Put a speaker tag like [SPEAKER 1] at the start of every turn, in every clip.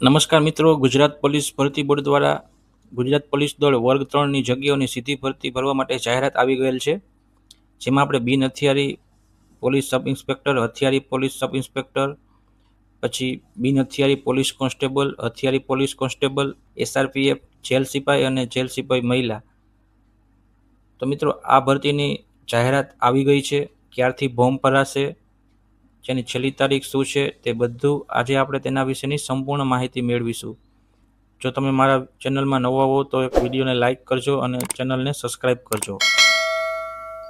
[SPEAKER 1] નમસ્કાર મિત્રો, ગુજરાત પોલીસ ભરતી બોર્ડ દ્વારા ગુજરાત પોલીસ દળ વર્ગ 3ની જગ્યાઓની સીધી ભરતી ભરવા માટે જાહેરાત આવી ગયેલ છે, જેમાં આપણે બિન હથિયારી પોલીસ સબ ઇન્સ્પેક્ટર, હથિયારી પોલીસ સબ ઇન્સ્પેક્ટર, પછી બિન હથિયારી પોલીસ કોન્સ્ટેબલ, હથિયારી પોલીસ કોન્સ્ટેબલ, SRPF, જેલ સિપાઈ અને જેલ સિપાઈ મહિલા. તો મિત્રો, આ ભરતીની જાહેરાત આવી ગઈ છે. ક્યારથી ફોર્મ ભરાશે, જેની છેલ્લી તારીખ શું છે, તે બધું આજે આપણે તેના વિશેની સંપૂર્ણ માહિતી મેળવીશું. જો તમે મારા ચેનલમાં નવા હો તો એક વિડીયોને લાઇક કરજો અને ચેનલને સબસ્ક્રાઈબ કરજો.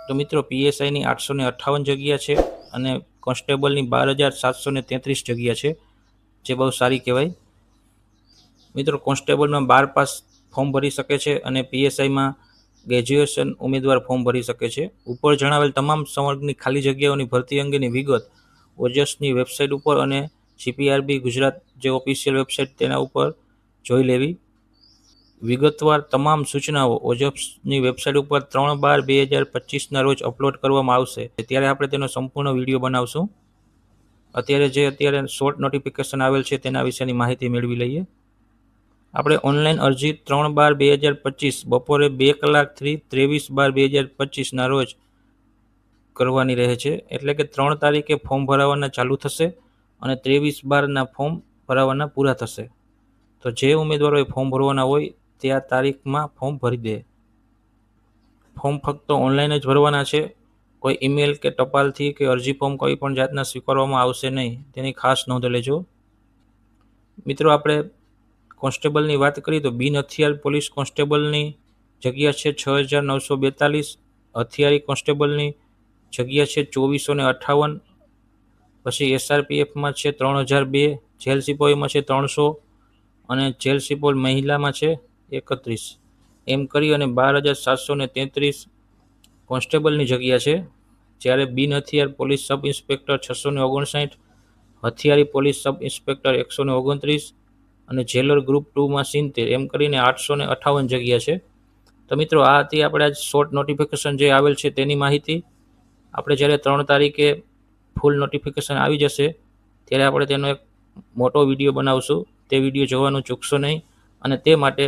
[SPEAKER 1] તો મિત્રો, PSIની 858 જગ્યા છે અને કોન્સ્ટેબલની 12,733 જગ્યા છે, જે બહુ સારી કહેવાય. મિત્રો, કોન્સ્ટેબલમાં 12 પાસ ફોર્મ ભરી શકે છે અને PSIમાં ગ્રેજ્યુએશન ઉમેદવાર ફોર્મ ભરી શકે છે. ઉપર જણાવેલ તમામ સંવર્ગની ખાલી જગ્યાઓની ભરતી અંગેની વિગત ઓજસની વેબસાઇટ ઉપર અને CPRB ગુજરાત જે ઓફિશિયલ વેબસાઇટ તેના ઉપર જોઈ લેવી. વિગતવાર તમામ સૂચનાઓ ઓજસની વેબસાઇટ ઉપર 3/12/2025ના રોજ અપલોડ કરવામાં આવશે. ત્યારે આપણે તેનો સંપૂર્ણ વિડીયો બનાવશું. અત્યારે શોર્ટ નોટિફિકેશન આવેલ છે તેના વિશેની માહિતી મેળવી લઈએ. આપણે ઓનલાઈન અરજી 3/12/2025 બપોરે 2 કલાકથી 23/12/2025ના રોજ કરવાની રહે છે. એટલે કે 3 તારીખે ફોર્મ ભરાવાના ચાલુ થશે અને 23/12ના ફોર્મ ભરાવાના પૂરા થશે. તો જે ઉમેદવારોએ ફોર્મ ભરવાના હોય તે આ તારીખમાં ફોર્મ ભરી દે. ફોર્મ ફક્ત ઓનલાઈન જ ભરવાના છે. કોઈ ઈમેલ કે ટપાલથી કે અરજી ફોર્મ કોઈ પણ જાતના સ્વીકારવામાં આવશે નહીં, તેની ખાસ નોંધ લેજો. મિત્રો, આપણે કોન્સ્ટેબલની વાત કરીએ તો બિન હથિયાર પોલીસ કોન્સ્ટેબલની જગ્યા છે 6,942, હથિયારી કોન્સ્ટેબલની જગ્યા છે 2,458, પછી SRPFમાં છે 3,002, જેલ સિપાહીમાં છે 300 અને જેલ સિપાઈ મહિલામાં છે 31. એમ કરી અને 12,733 કોન્સ્ટેબલની જગ્યા છે. જ્યારે બિન હથિયાર પોલીસ સબ ઇન્સ્પેક્ટર 659, હથિયારી પોલીસ સબ ઇન્સ્પેક્ટર 129 અને જેલર ગ્રુપ 2માં 70, એમ કરીને 858 જગ્યા છે. તો મિત્રો, આ હતી આપણે આજ શોર્ટ નોટિફિકેશન જે આવેલ છે તેની માહિતી. આપણે જ્યારે 3 તારીખે ફૂલ નોટિફિકેશન આવી જશે ત્યારે આપણે તેનો એક મોટો વિડીયો બનાવશું. તે વિડીયો જોવાનું ચૂકશો નહીં અને તે માટે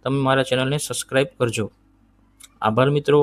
[SPEAKER 1] તમે મારા ચેનલને સબસ્ક્રાઈબ કરજો. આભાર મિત્રો.